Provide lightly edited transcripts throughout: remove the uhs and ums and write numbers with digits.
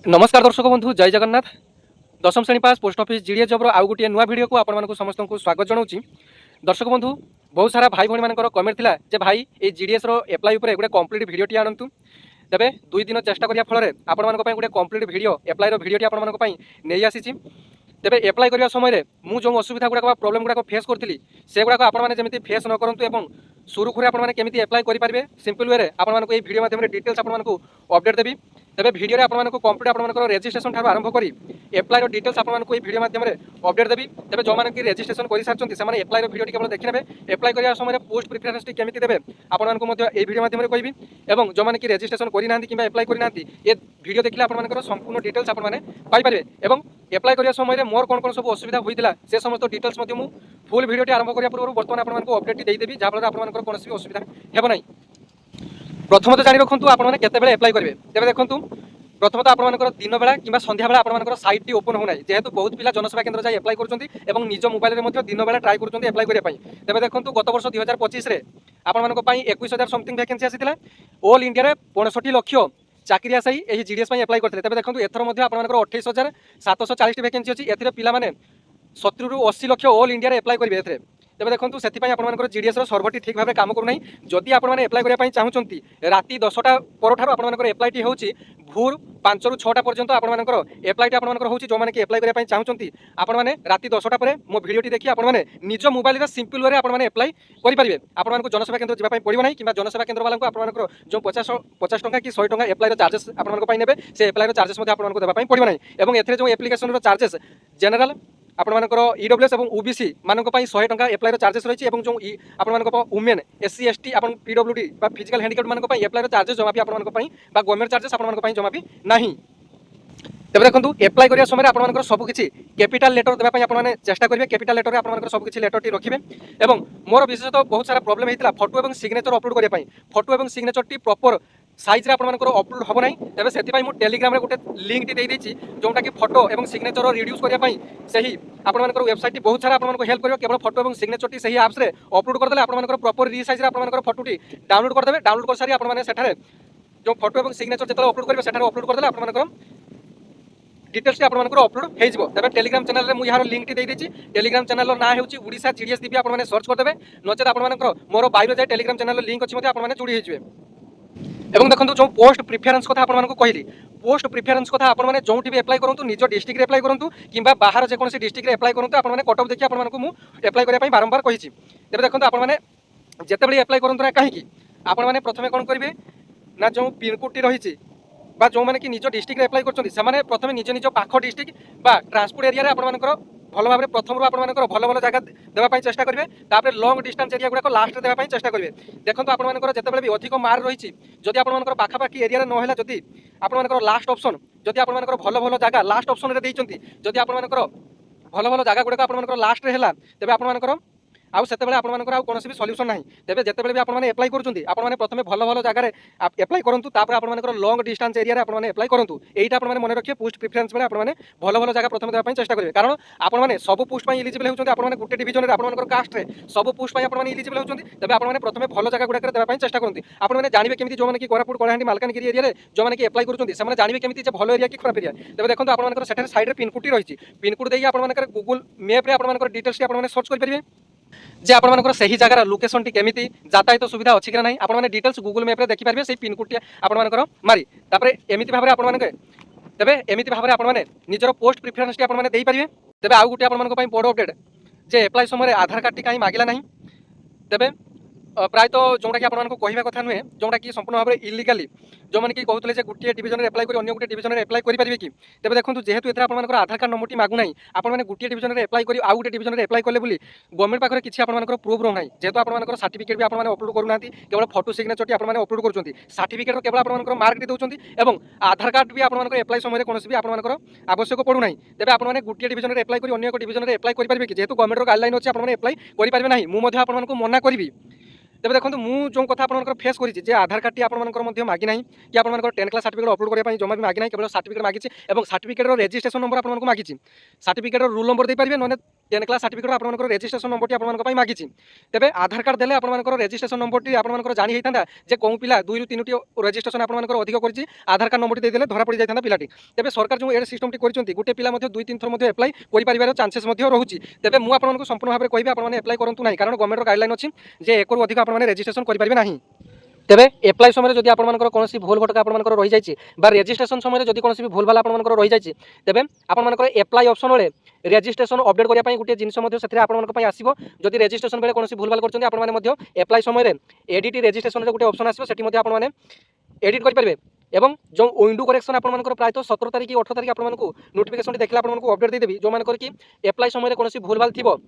नमस्कार दर्शक बंधु जय जगन्नाथ। दशम श्रेणी पास पोस्ट ऑफिस जीडीएस जॉब आउ गोटे नुआ वीडियो को आपको समस्त को स्वागत जनाऊँ। दर्शक बंधु बहुत सारा भाई भाई मानकर कमेंट थिला जे भाई ए जीडीएस रो एप्लाई ऊपर गोटे कंप्लीट वीडियोटी आनतु। तेबे 2 दिन चेष्टा करिया फल आपण मानक पई गोटे कंप्लीट वीडियो एप्लाई रो वीडियोटी आपण मानक पई नै आसीची। तेबे एप्लाई करबा समय मु जो असुविधा गुडा प्रॉब्लम गुडा फेस करथिली से गुडा आपण माने जेमिति फेस न करंतु एवं सुरुखुरे आपण माने केमिति एप्लाई करि पारबे सिंपल वे रे आपण मानक ए वीडियो माध्यम रे डिटेल्स आपण मानक अपडेट देबी। तेबे वीडियो रे आपण मानक कंप्लीट आपण मानक रजिस्ट्रेशन ठार आरंभ करी एप्लाई रो डिटेल्स आपण मानक ए वीडियो माध्यम रे अपडेट देबी। तेबे जो माने कि रजिस्ट्रेशन करि सारचंती से माने एप्लाई रो वीडियो केवल देखि नेबे। एप्लाई करिया समय पोस्ट प्रेफरेंस टी केमिति देबे आपण मानक मध्य ए वीडियो माध्यम रे कहबी एवं जो माने कि रजिस्ट्रेशन करि नांती किबा एप्लाई करि नांती ए वीडियो देखिले आपण मानक संपूर्ण डिटेल्स आपण माने पाई पारबे। एवं एप्लाई करिया समय मोर कोन कोन सब असुविधा होइतिला से समस्त डिटेल्स मध्य मु फुल वीडियोटी आरंभ करिया पूर्व वर्तमान आपण मानक अपडेट देई देबी जा फल आपण मानक कोनोसी असुविधा हेबो नै। प्रथमतः जानि रखंतु आपण माने केते बेले एप्लाई करिवे। तेबे देखंतु प्रथमतः आपण मानकर दिन बेला किंबा संध्या बेला आपण मानकर साइट टी ओपन हो नै जेहेतु बहुत पिला जनसेवा केंद्र जाय एप्लाई करचंती एवं निज मोबाइल रे मध्य दिन बेला ट्राई करचंती एप्लाई करिया पई। तेबे देखंतु गत वर्ष 2025 रे आपण मानक पई 21000 समथिंग वैकेंसी आसीतिला ऑल इंडिया रे 65 लाख चाकरी आसाई एही जीडीएस पई एप्लाई करथिले। तेबे देखंतु एथर मध्य आपण मानकर 28740 वैकेंसी अछि। एथिरे पिला माने 70 रु 80 लाख ऑल इंडिया रे एप्लाई करिवे एथरे। तेबे देखंतु सेति पई आपण मानकर जीडीएस रो सर्वरटी ठीक भाबे काम करू नै। जदि आपण माने एप्लाई करिया पई चाहुचंती राती 10टा पर ठारो आपण मानकर एप्लाई टी होउची भोर 5 रु 6टा पर्यंत आपण मानकर एप्लाई टी आपण मानकर होउची जो माने कि एप्लाई करिया पई चाहुचंती आपण माने राती 10टा परे मो वीडियो टी देखि आपण माने निज मोबाइल रे सिंपल वे रे आपण माने एप्लाई करि परिबे। आपण मानकर जनसेवा केंद्र जिबा पई पड़िबो नै किबा जनसेवा केंद्र वाला को आपण मानकर जो 50 टंका कि 100 टंका एप्लाई रो चार्जेस आपण मानकर पई नेबे से एप्लाई रो चार्जेस मध्ये आपण मानकर देबा पई पड़िबो नै। एवं एथरे जो एप्लीकेशन रो चार्जेस जनरल आपण मानकर ईडब्ल्यूएस और ओबीसी मानक पई 100 टंका एप्लाई रो चार्जेस रही है। जो आपण मानक वुमेन एससी एसटी आपण पीडब्ल्यूडी बा फिजिकल हैंडिकैप्ड मानक पई एप्लाई रो चार्जेस जमा भी आपण मानक पई बा गवर्नमेंट चार्जेस आपण मानक पई जमा भी नाही। तेबे देखंतु एप्लाई करिया समय आपण मानकर सब किछि कैपिटल लेटर देबा पई आपण माने चेष्टा करिवे। कैपिटल लेटर रे आपण मानकर सब किछि लेटर टी रखिबे। एवं मोर विशेषतः बहुत सारा प्रॉब्लम हेतिला फोटो एवं सिग्नेचर अपलोड करिया पई फोटो एवं सिग्नेचर टी प्रॉपर साइज रे आपण मानकर अपलोड होबो नै। तेबे सेति पई मु टेलीग्राम रे गुटे लिंक टी देई देछि जोंटा कि फोटो एवं सिग्नेचर रिड्यूस करिया पई सही आपण मानकर वेबसाइट टी बहुत सारा आपण मानकर हेल्प करियो। केवल फोटो एवं सिग्नेचर टी सही एप्स रे अपलोड कर देले आपण मानकर प्रॉपर रीसाइज रे आपण मानकर फोटो टी डाउनलोड कर देबे। डाउनलोड कर सारी आपण माने सेठारे जो फोटो एवं सिग्नेचर जेतले अपलोड करिवे सेठारे अपलोड कर देले आपण मानकर डिटेल्स आपण मानकर अपलोड हे जिवो। तबे टेलीग्राम चैनल रे मु यार लिंक टी देई देछि। टेलीग्राम चैनल रो ना हेउची ओडिसा जीडीएस दीपी आपण माने सर्च कर देबे नचेत आपण मानकर मोर बायो जाय टेलीग्राम चैनल रो लिंक अछि मते आपण माने जुडी हे जिवे। एवं देखंतु जो पोस्ट प्रिफरेंस कथा आपण मानक कहली पोस्ट प्रिफरेंस कथा आपण माने जोंटी भी एप्लाई करंतु निज डिस्ट्रिक्ट रे एप्लाई करंतु किबा बाहर जे कोनसी डिस्ट्रिक्ट रे एप्लाई करंतु आपण माने कटअप देखि आपण मानक मु एप्लाई करिया पई बारंबार कहिछि। तेबे देखंतु आपण माने जेते बेली एप्लाई करंतु ना काहे कि आपण माने प्रथमे कोन करिवे ना जो पिन कोड टी रहिछि बा जो माने कि निज डिस्ट्रिक्ट रे एप्लाई करछन्ती से माने प्रथमे निज निज पाख डिस्ट्रिक्ट बा ट्रांसपोर्ट एरिया रे आपण मानकर भल भाव प्रथम आपण मानकर भल भल जगह देबा पई चेष्टा करिवे। तापर लॉन्ग डिस्टेंस एरिया गुडा को लास्ट रे देबा पई चेष्टा करिवे। देखंतु आपण मानकर जते बेले भी अधिक मार्क रहिछि जदि आपण मानकर पाखा पाखी एरिया रे न होला जदि आपण मानकर लास्ट ऑप्शन जदि आपण मानकर भल भल जगह लास्ट ऑप्शन रे देइचंती जदि आपण मानकर भल भल जगह गुडा आपण मानकर लास्ट रे हैला तेबे आपण मानकर आउ सेते बेले आपण मानकर आउ कोनोसी भी सॉल्यूशन नाही। तेबे जेते बेले भी आपण माने एप्लाई करचंती आपण माने प्रथमे भल भल जगह रे एप्लाई करंतु तापर आपण मानकर लॉन्ग डिस्टेंस एरिया रे आपण माने एप्लाई करंतु। एइटा आपण माने मने रखिए पोस्ट प्रेफरेंस बेले आपण माने भल भल जगह प्रथमे देबा पई चेष्टा करिवे। कारण आपण माने सब पोस्ट पई एलिजिबल होचंती आपण माने गुटे डिवीजन रे आपण मानकर कास्ट रे सब पोस्ट पई आपण माने एलिजिबल होचंती। तबे आपण माने प्रथमे भल जगह गुडा करे देबा पई चेष्टा करंती। आपण माने जानिबे केमिति जो माने कि कोरापुट कोलाहांडी मालकानगिरी एरिया रे जो माने कि एप्लाई करचंती से माने जानिबे केमिति जे भल एरिया कि खराब एरिया। तबे देखंतु आपण मानकर सेठारे साइड रे पिन कोड टी रहिछि पिन कोड देई आपण मानकर गूगल मैप रे आपण मानकर डिटेल्स टी आपण माने सर्च करि परिबे जे आपण मानकर सही जगह लोकेशन टी केमिति यातायात सुविधा अछि कि नाही आपण माने डिटेल्स गूगल मैप रे देखि परिबे सेही पिन कोड टी आपण मानकर मारी तापर एमिति भाबरे आपण मानकर तबे एमिति भाबरे आपण माने निजर पोस्ट प्रेफरेंस टी आपण माने देई परिबे। तबे आउ गुटे आपण मानक पई बड़ अपडेट जे एप्लाई समय आधार कार्ड टी काई मागिला नाही। तबे प्राय तो जोंटा कि आपण मानक कहिबा कथा नुहे जोंटा कि संपूर्ण भाबरे इलीगली जो माने कि कहउतले जे गुटिए डिवीजन रे एप्लाई करी अन्य गुटे डिवीजन रे एप्लाई करि परिबे कि। तबे देखंतु जेहेतु एथरा आपण मानकर आधार कार्ड नंबर टी मागु नाही आपण माने गुटिए डिवीजन रे एप्लाई करी आउ गुटे डिवीजन रे एप्लाई करले बोली गवर्नमेंट पाखरे किछि आपण मानकर प्रूफ रह नाही। जेहेतु आपण मानकर सर्टिफिकेट भी आपण माने अपलोड करू नांती केवल फोटो सिग्नेचर टी आपण माने अपलोड करचंती सर्टिफिकेट रो केवल आपण मानकर मार्क टी दउचंती एवं आधार कार्ड भी आपण मानकर एप्लाई समय रे कोनोसी भी आपण मानकर आवश्यक पडु नाही। तबे आपण माने गुटिए डिवीजन रे एप्लाई करी अन्य एक डिवीजन रे एप्लाई करि परिबे कि जेहेतु गवर्नमेंट रो गाइडलाइन अछि आपण माने एप्लाई करि परिबे नाही मु मध्ये आपण मानकर मना करिवि। तेबे देखंतु मु जो कथा आपण फेस करिछि जे आधार कार्ड टी आपण मानकर मध्ये मागी नाही कि आपण मानकर 10 क्लास सर्टिफिकेट अपलोड करिया पई जमा भी मागी नाही केवल सर्टिफिकेट मागिछि एवं सर्टिफिकेट रो रजिस्ट्रेशन नंबर आपण मानकर मागिछि सर्टिफिकेट रो रूल नंबर दे परिबे नने 10 क्लास सर्टिफिकेट आपनकर रेजिस्ट्रेशन नंबर टी मागिची तेबे आधार कार्ड देले आपनकर रेजिस्ट्रेशन नंबर टी आपनकर जानि हेइतांदा जे कोउ पिला 2 रु 3 टी रेजिस्ट्रेशन आपनकर अधिक करछि आधार कार्ड नंबर टी देले धरा पड़ी जाइतांदा पिलाटी तेबे सरकार जो एड सिस्टम टी करछंती गुटे पिला मध्ये 2-3 थर मध्ये अप्लाई करि परिबार चांसेस मध्ये रहउछि तेबे मु आपनकर संपूर्ण भाबरे कहबी आपन माने अप्लाई करंतु नाही कारण गवर्नमेंट रो गाइडलाइन अछि जे एकरु अधिक आपन माने रेजिस्ट्रेशन करि परिबे नाही तेबे एप्लाई समय जदि आपनकर कोनोसी भूल भटका आपनकर रहि जाइछि बा रेजिस्ट्रेशन समय जदि कोनोसी भी भूल भाल आपनकर रहि जाइछि तेबे आपनकर एप्लाई ऑप्शन बेले रेजिस्ट्रेशन अपडेट करिया पई गुटे जिंस मध्ये सेथरे आपनकर पई आसीबो जदि रेजिस्ट्रेशन बेले कोनोसी भूल भाल करछन्ती आपन माने मध्ये एप्लाई समय रे एडिट रेजिस्ट्रेशन रे गुटे ऑप्शन आसीबो सेठी मध्ये आपन माने एडिट करि परिबे एवं जो विंडो करेक्शन आपनकर प्राय 17 तारिख 18 तारिख आपनकर नोटिफिकेशन देखला आपनकर अपडेट दे देबी जो मानकर कि एप्लाई समय रे कोनोसी भूल भाल थिबो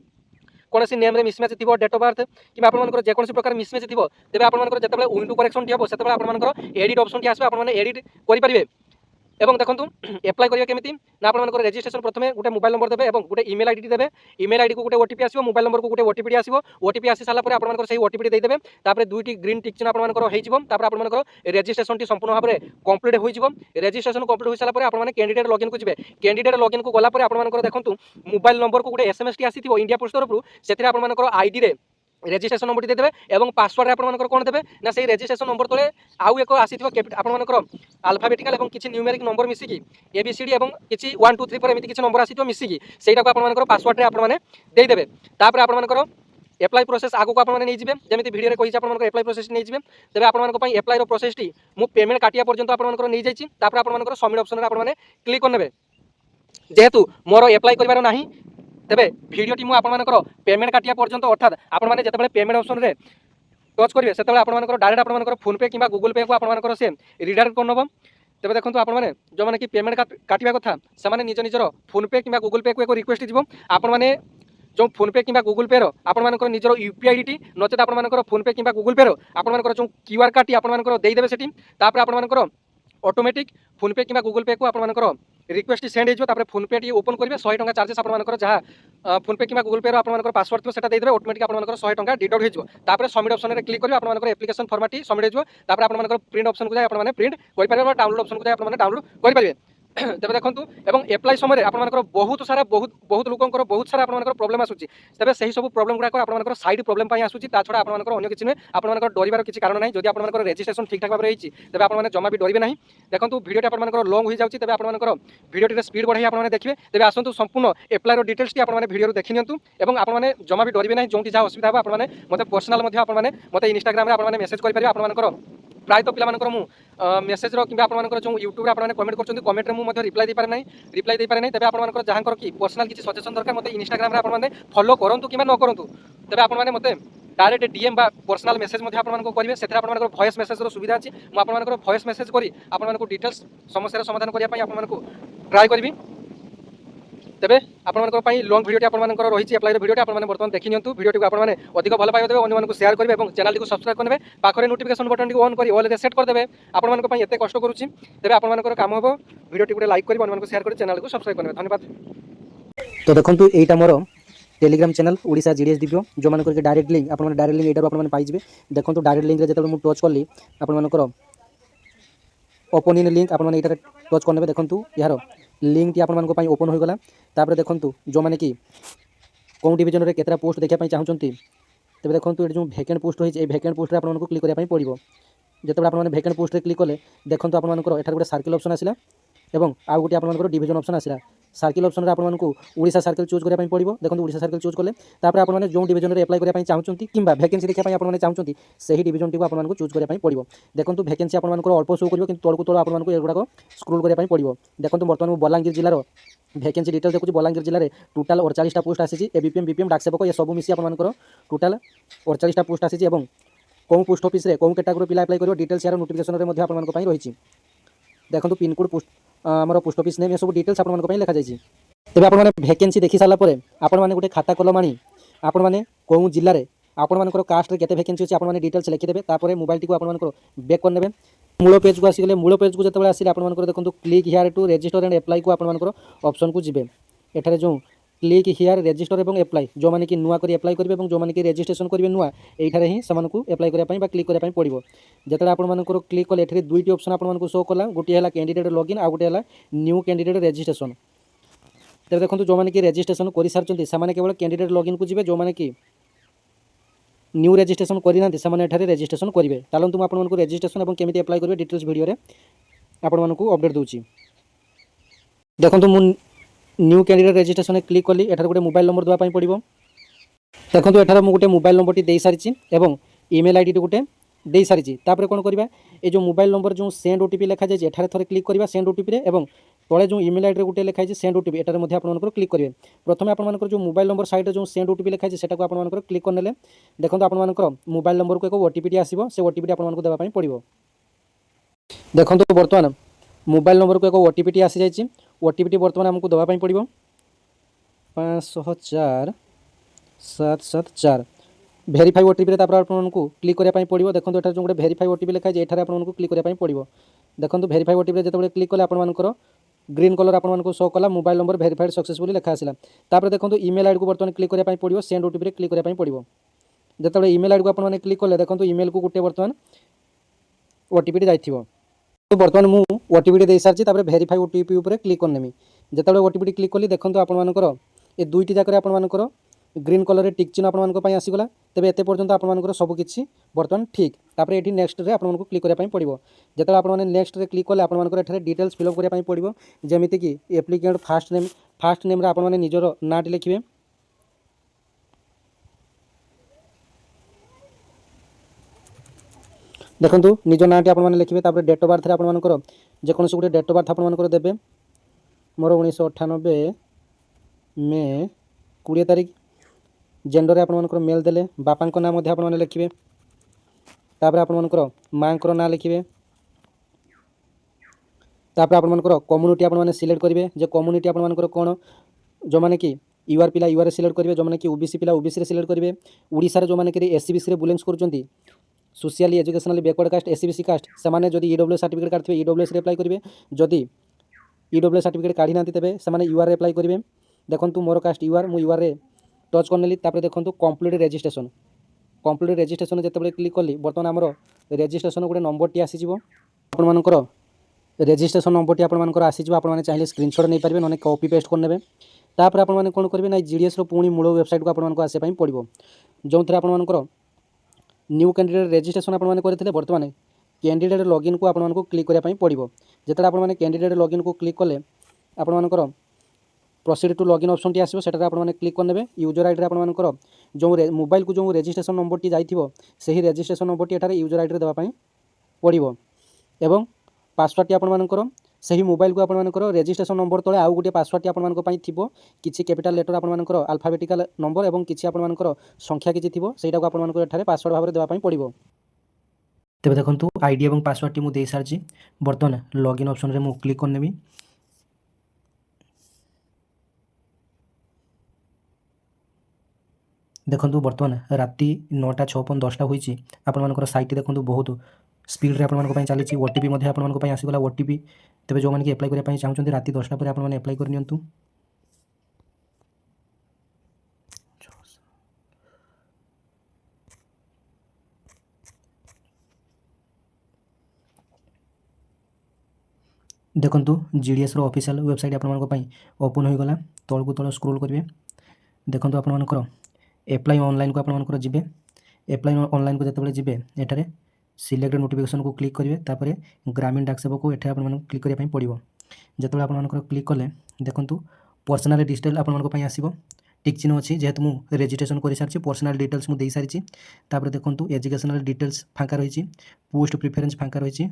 कोनोसी नेम रे मिसमैच थिबो डेट ऑफ बर्थ कि आपनकर जे कोनोसी प्रकार मिसमैच थिबो तेबे आपनकर जतबेले विंडो करेक्शन टी हबो सेतबेले आपनकर एडिट ऑप्शन टी आसीबो आपन माने एडिट करि परिबे एवं देखंतु एप्लाई करिया केमिति ना आपनकर रेजिस्ट्रेशन प्रथमे गुटे मोबाइल नंबर देबे एवं गुटे ईमेल आईडी देबे ईमेल आईडी को गुटे ओटीपी आसीबो मोबाइल नंबर को गुटे ओटीपी आसीबो ओटीपी आसी साला परे आपनकर सही ओटीपी दे देबे तापरे दुईटी ग्रीन टिक चिन्ह आपनकर होई जिवो तापरे आपनकर रेजिस्ट्रेशन टी संपूर्ण भाबरे कंप्लीट होई जिवो रेजिस्ट्रेशन कंप्लीट होई साला परे आपन माने कैंडिडेट लॉगिन को जिवे कैंडिडेट लॉगिन को गला परे आपनकर देखंतु मोबाइल नंबर को गुटे एसएमएस टी आसीथिबो इंडिया पोस्ट तरफरु सेथिरे आपनकर आईडी रे रेजिस्ट्रेशन नंबर टी देबे एवं पासवर्ड आपनकर कोन देबे ना सेही रेजिस्ट्रेशन नंबर तळे आउ एको आसीथिबो आपनकर अल्फाबेटिकल एवं किछि न्यूमेरिक नंबर मिसिकी एबीसीडी एवं किछि 1 2 3 पर एमिति किछि नंबर आसीथिबो मिसिकी सेटा को आपनकर पासवर्ड रे आपन माने देई देबे तापर आपनकर एप्लाई प्रोसेस आगु को आपन माने नै जिबे जेमिति वीडियो रे कहि छै आपनकर एप्लाई प्रोसेस नै जिबे तबे आपनकर पई एप्लाई रो प्रोसेस टी मु पेमेंट काटिया पर्यंत आपनकर नै जाइछि तापर आपनकर सबमिट ऑप्शन रे आपन माने क्लिक करनेबे जेहेतु मोर एप्लाई करिवार नाही तेबे वीडियो टी मु आपन मानकर पेमेंट काटिया पर्यंत अर्थात आपन माने जतबेले पेमेंट ऑप्शन रे टच करिवे सेतबेले आपन मानकर डायरेक्ट आपन मानकर फोन पे किबा गूगल पे को आपन मानकर से रिडायरेक्ट करनबो तेबे देखंतु आपन माने जो माने कि पेमेंट काटिबा कथा से माने निज निजर फोन पे किबा गूगल पे को एको रिक्वेस्ट दिबो आपन माने जो फोन पे किबा गूगल पे रो आपन मानकर निजर यूपीआई आईडी टी नचेत आपन मानकर फोन पे किबा गूगल पे रो आपन मानकर जो क्यूआर कोड टी आपन मानकर देई देबे सेठी तापर आपन मानकर ऑटोमेटिक फोन पे किबा गूगल पे को आपन मानकर रिक्वेस्ट सेंड हो तापर फोन पे टी ओपन करेंगे 100 टंका चार्जेस आपन जहाँ फोन पे कि गूगल पे आपन पासवर्ड थो सेटा देदेवे ऑटोमेटिक आपन 100 टंका डिडक्ट हो सबमिट ऑप्शन रे क्लिक करेंगे आपन एप्लिकेशन फॉर्मेट सबमिट हो आपन प्रिंट ऑप्शन को जाए आपन प्रिंट कर डाउनलोड ऑप्शन को जाए आपन डाउनलोड करेंगे तेज देखूँ एवं एप्लाई समय आप बहुत सारा बहुत लोकर बहुत सारा आप प्रोब्लेम आसूँ तेज से सब प्रोब्लेम गुड़ाक आप साइड प्रोब्लेम आसूँ छड़ा आपंकर किसी नुहे आप डर किसी कारण नहीं जब आप रेजिस्ट्रेशन ठीक ठाक भाव में तेज आप जमा भी डरवे ना देखो भिडियो आप लंग हो जाए तेज आप भिडियो स्पीड बढ़ाई आप देखिए तेज आसतु संपूर्ण एप्लाई डिटेल्स टी आप भिडियो देखी निंतु आपने जमा भी डरवे ना जो जहाँ असुविधा हो आपने मत पर्सनाल मत इनस्टाग्राम आपने मेसेज करेंगे आप प्रायतः पिला मेसेज कि जो यूट्यूब आपने कमेंट कर कमेंट मुझे रिप्लाई दे पारे ना रिप्लाई दे पारे ना तेज आप जहाँ कि पर्सनाल किसी सजेशन दरकार मत इनस्टाग्राम आपने फॉलो करूँ कि न करूँ तेज आपने मत डायरेक्ट डीएम बा पर्सनाल मेसेज आपको करेंगे से वॉइस मेसेज सुविधा अच्छी मुझे वॉइस मेसेज करी आपको डिटेल्स समस्या समाधान करने आपको ट्राए करी तेबे आपंकर लंग भिडियो आपंकर रही एप्लाई भिडियो आपने बर्तमान देखी नियंतु भिडियो आपने अधिक भल पाइबे अन्य शेयर करेंगे और चैनल को सब्सक्राइब करेंगे पाखे नोटिफिकेशन बटन को ऑन कर ऑल सेट करदे आपंकर एत कष्ट करुच्ची तेज आपंकर काम हम भिडियो गोटे लाइक कर अन्य शेयर कर चैनल को सब्सक्राइब करेंगे धन्यवाद। तो देखो यहीटा मोर Telegram channel Odisha GDS Divya जो मान डायरेक्ट लिंक आप डायरेक्ट लिंक यहाँ आपने पाइबे देखो डायरेक्ट लिंक जो मुझे टच कली आपर ओपन इन लिंक आपने यहाँ टच करने देखो यार लिंक टी आप ओपन होगला तापर देखो जो मैंने कि कौन डिविजन में केतरा पोस्ट देखा चाहते तेज देखो ये जो भैकेंट पोस्ट होती है भैकेंट पोस्ट आपको क्लिक करने पड़ो जो आपने भैकेंट पोस्ट क्लिक कले देखो आपंकर एठार गोटे सर्किल ऑप्शन आसला एवं आउ गोटे आपंकर डिविजन ऑप्शन आसला सर्किल ऑप्शन में आपको ओडिशा सर्किल चूज करने पड़ो देखो ओडिशा सर्किल चूज कले तापर आपने जो डिविजन में अप्लाई करने चाहते कि भैकेंसी देखा आपने चाहते से डिविजन टी आपको चूज करने पड़ो देखो भैकेंसी आपंकर अल्प शो कर तौक तौर आपको एगुड़ाक स्क्रोल करने पड़ो देखो बर्तमान बलांगीर जिलार भैकेंसी डिटेल्स देखो बलांगीर जिले में टोटाल 48 पोस्ट आसी एबीपीएम बीपीएम डाक सेवक ये सब मिसी आपंकर टोटाल 48 पोस्ट आसी कौन पोस्ट ऑफिस रे कौन कैटेगरी पिला अप्लाई करियो डिटेल्स यार नोटिफिकेशन रे मध्ये आपन पई रहिछि देखंतु पिन कोड पोस्ट हमर पोस्ट ऑफिस नेम ये सब डिटेल्स आपन पई लिखा जाइछि तेबे आपन माने वैकेंसी देखि साला परे आपन माने गुटे खाता कलम आनी आपन माने कौन जिल्ला रे आपन मानकर कास्ट रे केते वैकेंसी अछि आपन माने डिटेल्स लिखि देबे तापर मोबाइल टी को आपन मानकर बैक कर नेबे मूल पेज को आसी गले मूल पेज को जतबे आसी आपन मानकर देखंतु click here to register and apply को आपन मानकर ऑप्शन को जिबे एठारे जो क्लिक हियर रजिस्टर एवं अप्लाई जो माने कि नुआ करी अप्लाई करेंगे और जो माने कि रजिस्ट्रेशन करेंगे नुआ यही ही से अप्लाई करने क्लिक करने पड़ो जो आपको क्लिक कले ये दुईटी ऑप्शन आपको शो कला गोटे है कैंडिडेट लॉगिन आ गोटे है न्यू कैंडिडेट रजिस्ट्रेशन तेरे देखो जो मैंने कि रेजिस्ट्रेशन कर सारी से केवल कैंडिडेट लॉगिन को जी जो मैंने कि न्यू रेजिस्ट्रेशन करना से रेजिस्ट्रेशन करेंगे। चलते मुझे आपको रेजिस्ट्रेशन और केमी एप्लाई करेंगे डिटेल्स वीडियो आपको अपडेट दूसरी। देखो मुझे न्यू कैंडिडेट रेजिस्ट्रेशन क्लिक कली एठार गोटे मोबाइल नंबर देवाई पड़ो। देखो एठार मुझे गोटे मोबाइल नंबर टी दे सारी एवं ईमेल आईडी गोटे दे सारी। कौन करवा ये जो मोबाइल नंबर जो सेंड ओटीपी लिखा जाए एठार थे क्लिक करवा सेंड ओटीपी और तले जो ईमेल आईडी गोटे लिखाई सेंड ओटीपी एटार आप क्लिक करेंगे। प्रथम आप जो मोबाइल नंबर साइड जो सेंड ओटीपी लिखाई से आप क्लिक करने। देखो आप मोबाइल नंबर को एक ओटीपी आसो से ओटीपी आपको देवाई पड़ो। देखो बर्तमान मोबाइल नंबर को एक ओटीपी आसी जाइए। ओटीपी बर्तमान आमको देवाई पड़ो 504 भेरीफाई ओटीपी आपको क्लिक करने पड़ो। देखो ये जो गोटे भेरीफाई ओटीपी लिखाई है ये आपको क्लिक करने पड़ो। देखो भेरीफाई ओटीपी जो क्लिक कले आपर ग्रीन कलर आपको शो कला मोबाइल नंबर भेरीफाइड सक्सेसफुली लिखा आसला। देखो ईमेल आईडी को बर्तमान क्लिक करने पड़ो सेंड ओटीपी क्लिक करने पड़ो। जो ईमेल आईडी को आपने क्लिक कले देखो ईमेल को गोटे बर्तमान ओटीपी जाइए। तो बर्तमान मुझे ओटीपी दे सारी भेरीफाई ओटीपी उपर क्लिक करनेमी। जो ओटीपी क्लिक कली देखो आपर ये दुईटी जाकर आपर ग्रीन कलर टिक चिन्ह आपंपाई आसीगला। तेज एत पर्यटन आपर सबकि बर्तमान ठीक। तापर ये नेक्स्ट रे आपको क्लिक करने पड़ो। जो आप नेक्स्ट रे क्लिक कले आपर डिटेल्स फिलअप करने पड़ो जमीती कि एप्लिकेंट फास्ट नेम आपने निजर ना लिखे। देखो निज ना टी आपने लिखे। डेट ऑफ बर्थ आपर जेकोसी गोटे डेट ऑफ बर्थ आपर देवे। मोर 1998 मे 20 तारीख। जेंडर आपर मेल देले। बापा नाम आपने लिखे। आपर माँ ना लिखे। आपर कम्युनिटी आपने सिलेक्ट करेंगे जे कम्युनिटी आपर कौन जो मैंने कि यूआर पिला यूआर सिलेक्ट करेंगे। जो मैंने कि ओबीसी पिला ओबीसी सिलेक्ट करेंगे। ओडिशा जो मैंने कि एससीबीसी बुलिंग्स कर socially educationally backward caste SCBC caste से जब ईडब्ल्यूएस सर्टिफिकेट काटते ईडब्ल्यूएस एप्लाई करेंगे। जदि ईडब्ल्यूएस सर्टिफिकेट काढ़ी ना तेज से यूआर एप्लाई करेंगे। देखो मोर कास्ट यूआर मुझे यूआर टच करनेली। देखो कंप्लीट रेजिस्ट्रेशन कंप्लीट रेजिस्ट्रेशन जो क्लिक कली बर्तमान आमर रेजिस्ट्रेशन गोटे नंबर टी आसीज। आपर रेजिस्ट्रेशन नंबर टी आपर आसीज। आपने चाहिए स्क्रीनशॉट नहीं पारे ना कॉपी पेस्ट करने। तापर आपने कौन करेंगे ना जीडीएस पुणी मूल वेबसाइट को आपको आसापी पड़ो जो थे आपर न्यू कैंडिडेट रेजिस्ट्रेशन आपने करते। बर्तमान कैंडिडेट लॉगिन को आपको क्लिक करने पड़ो। जो आपने कैंडिडेट लॉगिन को क्लिक कले आपर प्रोसीड टू लॉगिन ऑप्शन टी आसो से आपने क्लिक करने। यूजर आईडी आपर जो मोबाइल को जो रेजिस्ट्रेशन नंबर टी जाइए से ही रेजिस्ट्रेशन नंबर टी एठार यूजर आईडी देवाई पड़ो। एवं पासवर्ड टी आपर से ही मोबाइल को आपर रेजिस्ट्रेशन नंबर तले आउ गोटे पासवर्ड टी आपर किसी कैपिटाल लेटर आपर अल्फाबेटिकल नंबर और किसी आपर संख्या किसी थी से आपको पासवर्ड भाव में देवाई पड़ो। तेज देखो आईडी और पासवर्ड टी मुझे सारी। बर्तमान लॉगिन ऑप्शन रे मुझे क्लिक करनेमी। देखो बर्तमान राति 9टा 6:10 होती आपर सैट देखो बहुत स्पीड आप चली। ओटीपी आपको आसीगला ओटीपी। तेज जो मैंने एप्लाई करने चाहते राति 10टा पर आपने एप्लाई करनी। देखो जीडीएस ऑफिशियल वेबसाइट आपंपाई ओपन हो गला। तल को तल स्क्रोल करेंगे। देखो आपर एप्लाई ऑनलाइन को आपंकर जी। एप्लाई ऑनलाइन को जिते जी एठार सिलेक्ट नोटिफिकेशन को क्लिक करेंगे। तापर ग्रामीण डाक सेवक को एठार आप क्लिक करने पड़ो। जो आप क्लिक कले देखो पर्सनाल डिटेल आपंपाई आसो। टिक चिन्ह अच्छी जेहेतु मुझे रेजिस्ट्रेशन कर सारी पर्सनाल डिटेल्स मुझे सारी। देखो एजुकेशनल डिटेल्स फाँका रही। पोस्ट प्रिफरेन्स फाँका रही।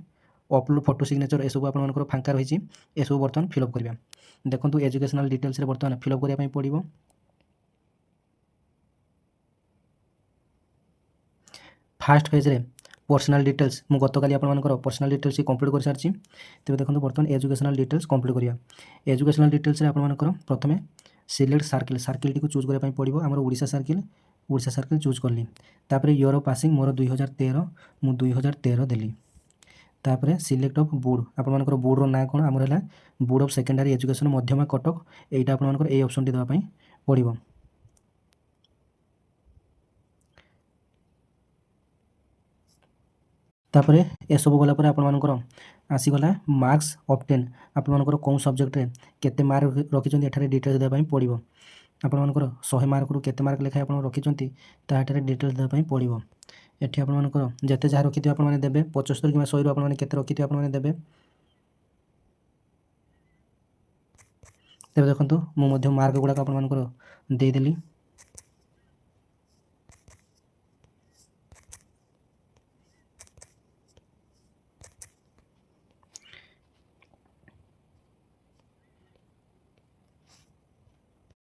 अपलोड फोटो सिग्नेचर यू आप फाँका रही। एसबू बर्तमान फिलअप करवा। देखो एजुकेशनल डिटेल्स बर्तमान फिलअप करने पड़ो। फास्ट फेज रे पर्सनाल डिटेल्स मु गतकाली आपर पर्सनाल डिटेल्स कंप्लीट कर सारी। तेज देखो बर्तमान एजुकेशनल डिटेल्स कंप्लीट करवा। एजुकेशनल डिटेल्स आपर प्रथम select circle circle T choose करने पड़ो। आम ओडिशा सर्किल चूज कली। तापर इयर ऑफ पासिंग मोर 2013 मु 2013 देली। तापर सिलेक्ट ऑफ बोर्ड आपर बोर्ड ना कौन आमर है बोर्ड ऑफ सेकेंडरी एजुकेशन मध्यमा कटक यहाँ आपर ये ऑप्शन टी देवाई पड़ो। तापर एसबू गलापर आपर आसीगला मार्क्स ऑब्टेन आपर कौन सब्जेक्ट केते मार्क रखिंट एठारे डिटेल्स देवाई पड़ो आपर 100 मार्क रु केते मार्क लेखाएं आप रखिंट ताठारे डिटेल्स देवाई पड़ो एठी आपर जिते जहाँ रखी आपने देवे 75 कि 100 रु आपने केते रखी आपने देवे तेज देखो मुझे मार्क गुड़ाक आपदेली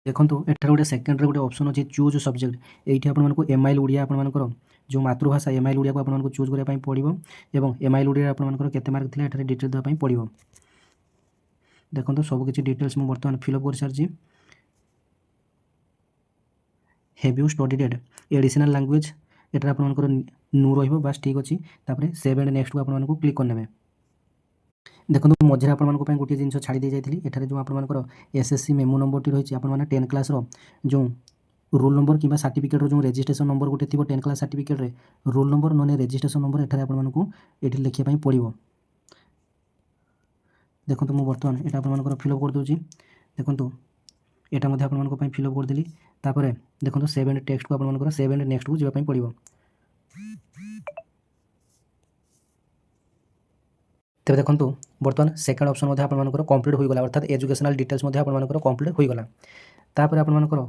देखो एठार गोटे सेकेंड गोटे ऑप्शन अच्छे चूज सब्जेक्ट ये आपको एमआईएल ओडिया आपर जो मातृभाषा एमआईएल ओडिया को आपको चूज करने पड़ो और एमआईएल ओडिया आपको केते मार्क थी डिटेल्स देवाई पड़ो देखो सबकि डिटेल्स मुझे बर्तमान फिलअप कर सारी have you studied additional language एटार आपको नो रस ठीक अच्छे तापर सेव एंड नेक्स्ट को आपको क्लिक करने देखो मझे आप गोटे जिन छाड़ी दे जाइए एठारे जो आपर एसएससी मेमो नंबर टी रही है 10 क्लास जो रोल नंबर कि सर्टिफिकेट जो रेजिस्ट्रेशन नंबर गोटे थी 10 क्लास सर्टिफिकेट रे रोल नंबर ना रेजिस्ट्रेशन नंबर एठारे आपको ये लिखापी पड़ो देखो मुझे बर्तमान यहाँ आप फिलअप कर दूसरी देखो यहाँ आप फिलअप करदेली तापर देखो सेव एंड टेक्स्ट को आप सेव एंड नेक्स्ट को जावाई पड़ो तेज देखो बर्तमान सेकेंड ऑप्शन आपर कंप्लीट हो गला अर्थात एजुकेशनल डिटेल्स आपर कंप्लीट हो गला तापर आपर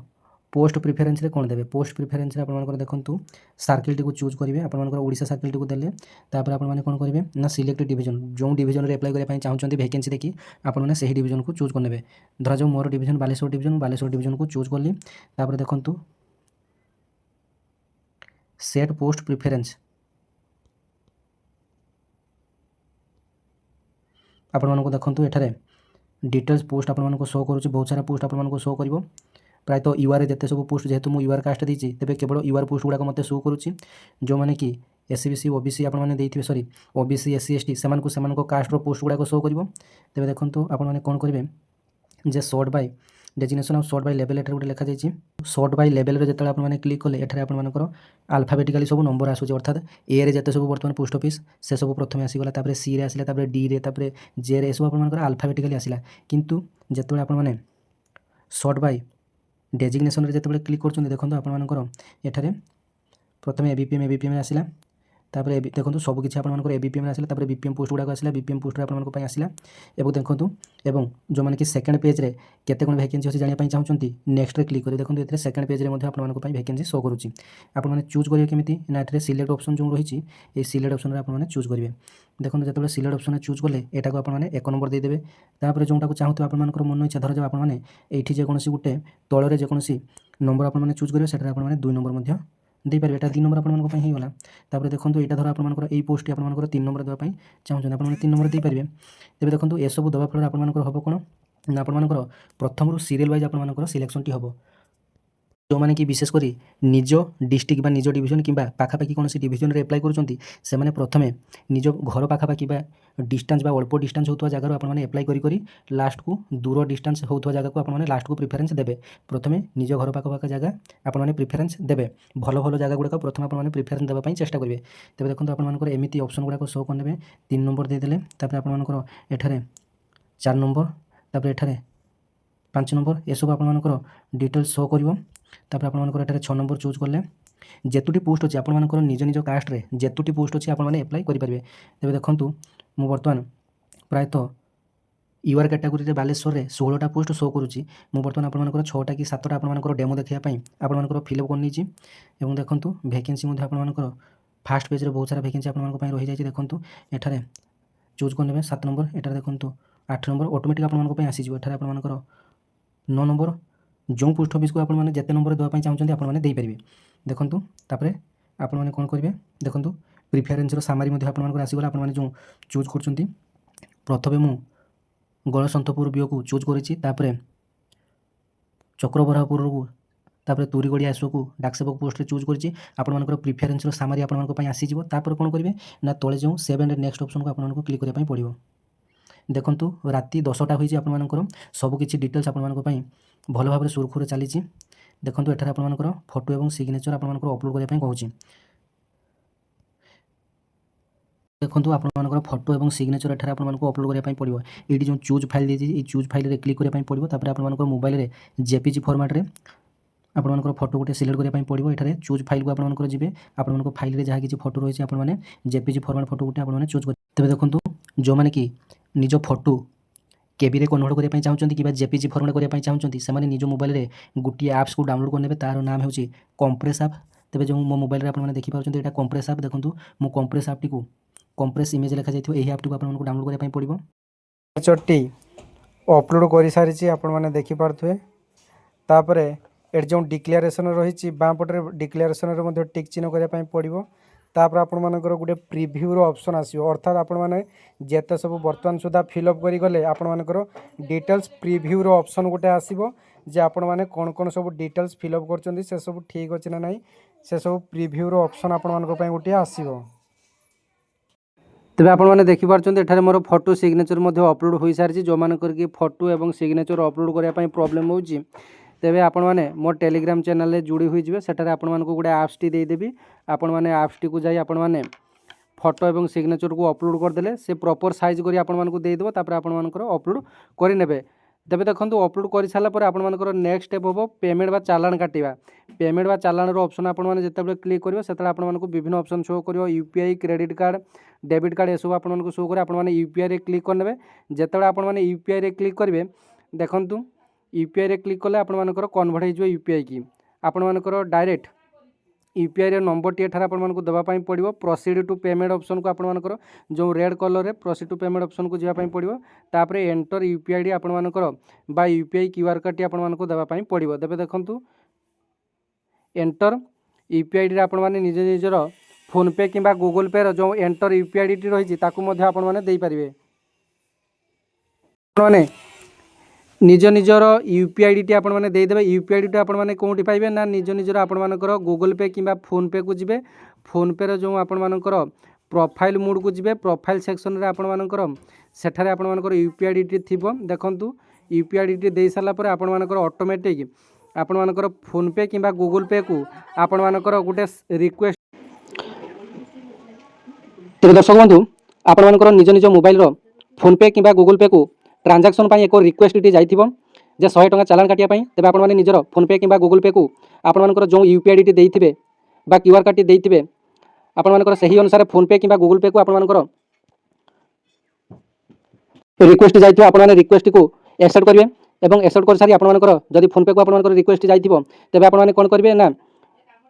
पोस्ट प्रिफरेन्स कौन देवे पोस्ट प्रिफरेन्स आपर देखो सर्किल टी चूज करेंगे आपर ओडिशा सर्किल टी देले तापर आपने कौन करेंगे ना सिलेक्ट डिवीजन जो डिवीजन रे अप्लाई करने चाहते वैकेंसी देखिए आपने से डिवीजन को चूज करने धरा जो मोर डिवीजन बालेश्वर डिवीजन को चूज कली तापर देखो सेट पोस्ट प्रिफरेन्स आपको देखो एठारे डिटेल्स पोस्ट आपको शो करुच्ची बहुत सारा पोस्ट आपको शो कर प्रायतः यूआर जिते सब पोस्ट जेहेतु मुझे यूआर कास्ट देती तेज केवल यूआर पोस्ट गुड़ाक मत शो करुच्ची जो मैंने कि एससीबीसी ओबीसी आपने सॉरी ओबीसी एससी एसटी से कास्टर पोस्ट गुड़ाक शो कर तेज देखो आपने कौन करेंगे जे sort by designation of sort by level एठारे गोटे लिखा जाइए सॉर्ट बाय लेवल रे जिते आपने क्लिक कले एठारे आपनकर अल्फाबेटिकली सब नंबर आसूँ अर्थात ए रे जिते सब बर्तमान पोस्ट ऑफिस से सब प्रथम आसीगला तापर सी रे आसिला तापर डी रे तापर जे रे सब आपनकर अल्फाबेटिकली आसिला किंतु जिते आपने सॉर्ट बाय डेजिग्नेशन रे जिते क्लिक कर देखो आपनकर एठारे प्रथम एबीपीएम आसिला तापर देखो सबकि आप एबीपीएम आसिला तापर बीपीएम पोस्ट गुड़ाक आसिला बीपीएम पोस्ट आपको आसिला एवं देखो एवं जो मैंने कि सेकेंड पेज रे केते कोन वैकेंसी अच्छी जानापी चाहते नेक्स्ट रे क्लिक करें देखो ये सेकेंड पेज रे आपको वैकेंसी शो करुच्ची आपने चूज करेंगे केमी ना ये सिलेक्ट ऑप्शन जो रही है सिलेक्ट ऑप्शन रे आपने चूज करेंगे देखो जो सिलेक्ट ऑप्शन चूज कले यहाँ को आपने 1 नंबर देदेवे तापर जोटा चाहते आप मन इच्छा धर जब आपने ये जेकोसी गोटे तलरे जेकोसी नंबर आपने चूज करेंगे से आपने 2 नंबर दे पारे एटा 3 नंबर आपको होगा तापर देखो यहाँ धर आपर ये पोस्ट आपको 3 नंबर देवाई चाहते आप 3 नंबर दे पारे तेज देखो ये सब देवा फल आप हम कौन ना आपर प्रथम रू सीरियल वाइज आपर सिलेक्शन टी हम जो मैंने कि विशेषकर निज डिस्ट्रिक्ट बा निज डिवीजन कि पाखापाखि कौन से डिवीजन रे अप्लाई करें प्रथमे निज घर पाखापाखि डिस्टेंस बा अल्प डिस्टेंस होता जगह आपने अप्लाई करी लास्ट को दूर डिस्टेंस होता जगह को आपने लास्ट को प्रिफरेन्स देवे प्रथमे निज घर पाखापाखि जगह आपने प्रिफरेन्स देवे भल भल जगह गुड़ाक प्रथम आपने प्रिफरेन्स देवाई चेष्टा करेंगे तेज देखो आपर एमती ऑप्शन गुड़ाक शो करने 3 नंबर देदेले आपर एठारे 4 नंबर तापर एठारे 5 नंबर ये सब आपर डिटेल्स शो कर तापर आपनकर एठारे 6 नंबर चूज कले जेतुटी पोस्ट अच्छे आपनकर निज निज कास्ट रे जेतुटी पोस्ट अच्छे आपने अप्लाई करेंगे तेज देखो मु बर्तमान प्रायतः यूआर कैटेगोरी बालेश्वर रे 16टा पोस्ट शो करुच्ची मु बर्तमान आपनकर 6टा कि 7टा आपनकर डेमो देखापी आपनकर फिलअप कर देखो वैकेंसी आपनकर फास्ट पेज रे बहुत सारा वैकेंसी आपन रही जाए देखो एठारे चूज करने 7 नंबर एठारे देखो 8 नंबर ऑटोमेटिक आपन आसीज एठारे आपनकर 9 नंबर जो पोस्ट ऑफिस को आपने जिते नंबर देवाई चाहते आपने देपारे देखो तापर आपने कौन करेंगे देखो प्रिफरेन्स सामारी आपको आसीगला आपने जो चूज कर प्रथमे मु गणसंतपुर बीओ को चूज करी चक्रबराहपुर को तापर तुरीगड़ी आसो को डाकसेवक पोस्ट चूज करी आपर प्रिफरेन्स सामारी आपंपाई आसीज तापर कौन करेंगे ना तले जो सेव एंड नेक्स्ट ऑप्शन को आपको क्लिक करने पड़ो देखो राति 10टा होती आपर सबकि डिटेल्स आपण भल भाव सुरखुर चली देखो एठार आपर फोटो और सिग्नेचर आपको अपलोड करने कहूँ। ଦେଖନ୍ତୁ ଆପଣମାନଙ୍କର ଫଟୋ ଏବଂ ସିଗ୍ନେଚର ଏଠାରେ ଆପଣମାନଙ୍କୁ ଅପଲୋଡ଼ କରିବା ପାଇଁ ପଡ଼ିବ। ଏଇଠି ଯେଉଁ ଚୁଜ୍ ଫାଇଲ୍ ଦେଇଛି ଏଇ ଚୁଜ୍ ଫାଇଲ୍ରେ କ୍ଲିକ୍ କରିବା ପାଇଁ ପଡ଼ିବ। ତାପରେ ଆପଣମାନଙ୍କର ମୋବାଇଲରେ ଜେପିଜି ଫର୍ମାଟରେ ଆପଣମାନଙ୍କର ଫଟୋ ଗୋଟେ ସିଲେକ୍ଟ କରିବା ପାଇଁ ପଡ଼ିବ। ଏଠାରେ ଚୁଜ୍ ଫାଇଲ୍କୁ ଆପଣମାନଙ୍କର ଯିବେ, ଆପଣମାନଙ୍କ ଫାଇଲ୍ରେ ଯାହା କିଛି ଫଟୋ ରହିଛି ଆପଣମାନେ ଜେପିଜି ଫର୍ମାଟ୍ ଫଟୋ ଗୋଟେ ଆପଣମାନେ ଚୁଜ୍ କରିବେ। ତେବେ ଦେଖନ୍ତୁ ଯେଉଁମାନେ କି ନିଜ ଫଟୋ କେବିରେ କନଭର୍ଟ କରିବା ପାଇଁ ଚାହୁଁଛନ୍ତି କିମ୍ବା ଜେପିଜି ଫର୍ମାଟ୍ କରିବା ପାଇଁ ଚାହୁଁଛନ୍ତି ସେମାନେ ନିଜ ମୋବାଇଲରେ ଗୋଟିଏ ଆପ୍ସକୁ ଡାଉନଲୋଡ଼ କରିନେବେ। ତା'ର ନାମ ହେଉଛି କମ୍ପ୍ରେସ୍ ଆପ୍। ତେବେ ଯେଉଁ ମୋ ମୋବାଇଲରେ ଆପଣମାନେ ଦେଖିପାରୁଛନ୍ତି ଏଇଟା କମ୍ପ୍ରେସ୍ ଆପ୍। ଦେଖନ୍ତୁ ମୁଁ କମ୍ପ୍ରେସ୍ ଆପଟିକୁ କମ୍ପ୍ରେସ୍ ଇମେଜ୍ ଲେଖାଯାଇଥିବ ଏହି ଆପ୍ଟିକୁ ଆପଣମାନଙ୍କୁ ଡାଉନଲୋଡ଼ କରିବା ପାଇଁ ପଡ଼ିବ। ପିକ୍ଚରଟି ଅପଲୋଡ଼ କରିସାରିଛି ଆପଣମାନେ ଦେଖିପାରୁଥିବେ। ତାପରେ ଏଠି ଯେଉଁ ଡିକ୍ଲାରେସନ୍ ରହିଛି ବାଁ ପଟରେ ଡିକ୍ଲାରେସନ୍ରେ ମଧ୍ୟ ଟିକ୍ ଚିହ୍ନ କରିବା ପାଇଁ ପଡ଼ିବ। ତାପରେ ଆପଣମାନଙ୍କର ଗୋଟେ ପ୍ରିଭ୍ୟୁର ଅପସନ୍ ଆସିବ, ଅର୍ଥାତ୍ ଆପଣମାନେ ଯେତେ ସବୁ ବର୍ତ୍ତମାନ ସୁଦ୍ଧା ଫିଲ୍ଅପ୍ କରିଗଲେ ଆପଣମାନଙ୍କର ଡିଟେଲ୍ସ ପ୍ରିଭ୍ୟୁର ଅପସନ୍ ଗୋଟେ ଆସିବ ଯେ ଆପଣମାନେ କ'ଣ କ'ଣ ସବୁ ଡିଟେଲ୍ସ ଫିଲ୍ଅପ୍ କରୁଛନ୍ତି ସେସବୁ ଠିକ୍ ଅଛି ନା ନାହିଁ ସେସବୁ ପ୍ରିଭ୍ୟୁର ଅପସନ୍ ଆପଣମାନଙ୍କ ପାଇଁ ଗୋଟିଏ ଆସିବ। ତେବେ ଆପଣମାନେ ଦେଖିପାରୁଛନ୍ତି ଏଠାରେ ମୋର ଫଟୋ ସିଗ୍ନେଚର ମଧ୍ୟ ଅପଲୋଡ଼ ହୋଇସାରିଛି। ଯେଉଁମାନଙ୍କର କି ଫଟୋ ଏବଂ ସିଗ୍ନେଚର ଅପଲୋଡ଼ କରିବା ପାଇଁ ପ୍ରୋବ୍ଲେମ୍ ହେଉଛି ତେବେ ଆପଣମାନେ ମୋ ଟେଲିଗ୍ରାମ ଚ୍ୟାନେଲରେ ଯୋଡ଼ି ହୋଇଯିବେ। ସେଠାରେ ଆପଣମାନଙ୍କୁ ଗୋଟେ ଆପ୍ସଟି ଦେଇଦେବି। ଆପଣମାନେ ଆପ୍ସଟିକୁ ଯାଇ ଆପଣମାନେ ଫଟୋ ଏବଂ ସିଗ୍ନେଚରକୁ ଅପଲୋଡ଼ କରିଦେଲେ ସେ ପ୍ରପର୍ ସାଇଜ୍ କରି ଆପଣମାନଙ୍କୁ ଦେଇଦେବ। ତାପରେ ଆପଣମାନଙ୍କର ଅପଲୋଡ଼ କରିନେବେ। ତେବେ ଦେଖନ୍ତୁ ଅପଲୋଡ଼ କରିସାରିଲା ପରେ ଆପଣମାନଙ୍କର ନେକ୍ସଟ ଷ୍ଟେପ୍ ହେବ ପେମେଣ୍ଟ ବା ଚାଲାଣ କାଟିବା। ପେମେଣ୍ଟ ବା ଚାଲାଣର ଅପସନ୍ ଆପଣମାନେ ଯେତେବେଳେ କ୍ଲିକ୍ କରିବେ ସେତେବେଳେ ଆପଣମାନଙ୍କୁ ବିଭିନ୍ନ ଅପସନ୍ ଶୋ କରିବ। UPI, credit card, debit card ଏସବୁ ଆପଣଙ୍କୁ ଶୋ করে ଆପଣମାନେ ୟୁପିଆଇରେ କ୍ଲିକ୍ କରିନେବେ। ଯେତେବେଳେ ଆପଣମାନେ ୟୁପିଆଇରେ କ୍ଲିକ୍ କରିବେ ଦେଖନ୍ତୁ ୟୁପିଆଇରେ କ୍ଲିକ୍ କଲେ ଆପଣମାନଙ୍କର କନଭର୍ଟ ହେଇଯିବ ୟୁପିଆଇ କି। ଆପଣମାନଙ୍କର ଡାଇରେକ୍ଟ ୟୁପିଆଇର ନମ୍ବରଟି ଏଠାରେ ଆପଣମାନଙ୍କୁ ଦେବା ପାଇଁ ପଡ଼ିବ। ପ୍ରୋସିଡ୍ ଟୁ ପେମେଣ୍ଟ ଅପସନ୍କୁ ଆପଣମାନଙ୍କର ଯେଉଁ ରେଡ଼୍ କଲର୍ରେ ପ୍ରୋସିଡ୍ ଟୁ ପେମେଣ୍ଟ ଅପସନ୍କୁ ଯିବା ପାଇଁ ପଡ଼ିବ। ତାପରେ ଏଣ୍ଟର ୟୁପିଆଇ ଡି ଆପଣମାନଙ୍କର ବା ୟୁପିଆଇ କ୍ୟୁଆର୍ କୋଡ଼୍ଟି ଆପଣମାନଙ୍କୁ ଦେବା ପାଇଁ ପଡ଼ିବ। ତେବେ ଦେଖନ୍ତୁ ଏଣ୍ଟର ୟୁପିଆଇ ଡିରେ ଆପଣମାନେ ନିଜ ନିଜର ଫୋନ୍ପେ କିମ୍ବା ଗୁଗଲ୍ ପେର ଯେଉଁ ଏଣ୍ଟର ୟୁପିଆଇ ଡିଟି ରହିଛି ତାକୁ ମଧ୍ୟ ଆପଣମାନେ ଦେଇପାରିବେ। ଆପଣମାନେ ନିଜ ନିଜର ୟୁପିଆଇ ଡିଟି ଆପଣମାନେ ଦେଇଦେବେ। ୟୁପିଆଇ ଡିଟି ଆପଣମାନେ କେଉଁଠି ପାଇବେ ନା ନିଜ ନିଜର ଆପଣମାନଙ୍କର ଗୁଗଲ୍ ପେ କିମ୍ବା ଫୋନ୍ପେକୁ ଯିବେ। ଫୋନ୍ପେର ଯେଉଁ ଆପଣମାନଙ୍କର ପ୍ରୋଫାଇଲ୍ ମୋଡ଼କୁ ଯିବେ। ପ୍ରୋଫାଇଲ୍ ସେକ୍ସନରେ ଆପଣମାନଙ୍କର ସେଠାରେ ଆପଣମାନଙ୍କର ୟୁପିଆଇ ଡିଟି ଥିବ। ଦେଖନ୍ତୁ ୟୁପିଆଇ ଡିଟି ଦେଇସାରିଲା ପରେ ଆପଣମାନଙ୍କର ଅଟୋମେଟିକ୍ ଆପଣମାନଙ୍କର ଫୋନ୍ପେ କିମ୍ବା ଗୁଗଲ୍ ପେକୁ ଆପଣମାନଙ୍କର ଗୋଟେ ରିକ୍ୱେଷ୍ଟ। ତେବେ ଦର୍ଶକ ବନ୍ଧୁ ଆପଣମାନଙ୍କର ନିଜ ନିଜ ମୋବାଇଲର ଫୋନ୍ପେ କିମ୍ବା ଗୁଗଲ୍ ପେକୁ ट्रांजैक्शन एक रिक्वेस्टटी जाइथिबो जे 100 टଙ୍କା चालान काटिया पई। तेबे आपण माने निजर फोनपे किंबा गूगल पे को आपण मानकर जो यूपीआई डी देइथिबे बा क्यूआर कोड टी देइथिबे आपण मानकर सही अनुसार फोनपे किंबा गूगल पे को आपण मानकर रिक्वेस्ट जाइथिबो आपण माने रिक्वेस्ट को एक्सेप्ट करिवे एवं एक्सेप्ट कर सारी आपण मानकर जदि फोनपे को आपण मानकर रिक्वेस्ट जाइथिबो तेबे आपण माने कोन करिवे ना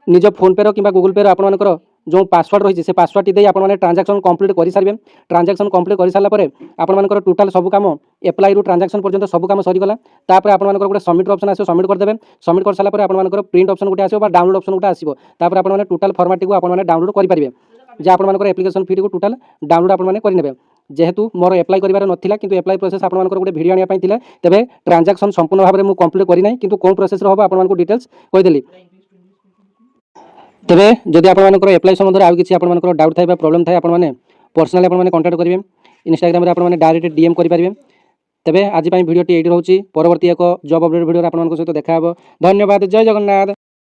निज फोनपे रो किंबा गूगल पे रो आपण मानकर जो पासवर्ड रही से पासवर्ड टी आपण माने ट्रांजैक्शन कंप्लीट कर सारे। ट्रांजैक्शन कंप्लीट कर सारा पर आपण मानकर टोटाल सब काम एप्लाई रु ट्रांजैक्शन पर्यंत सब काम सरीगला। तापर आपण मानकर गोटे सबमिट ऑप्शन आसो सबमिट कर देबे। सबमिट कर सारा पर आपण मानकर प्रिंट ऑप्शन गोटे आसो बा डाउनलोड ऑप्शन गोटे आसो। तापर आपण माने टोटाल फॉर्मेट को आपण माने डाउनलोड कर परिबे जे आपण मानकर एप्लिकेशन फी को टोटाल डाउनलोड आपण माने करि नेबे। जेहेतु मोर एप्लाई करिवार नथिला किंतु एप्लाई प्रोसेस आपण मानकर गोटे वीडियो आनिया पई थिला तबे ट्रांजैक्शन संपूर्ण भाबरे मु कंप्लीट करि नै किंतु कोन प्रोसेस रो होबा आपण मानकर डिटेल्स कहि देली। तेबे जदि आपण मानकर एप्लाई संबंध आउ किछि आपण मानकर डाउट थाइ बा प्रॉब्लम थाइ आपण माने पर्सनली आपण माने कांटेक्ट करिवे। इंस्टाग्राम रे आपण माने डायरेक्ट डीएम करि परिबे। तेबे आज वीडियो टी एडी रहउची। परवर्ती एक जॉब अपडेट वीडियो आपण मानक सहित देखा हबो। धन्यवाद। जय जगन्नाथ।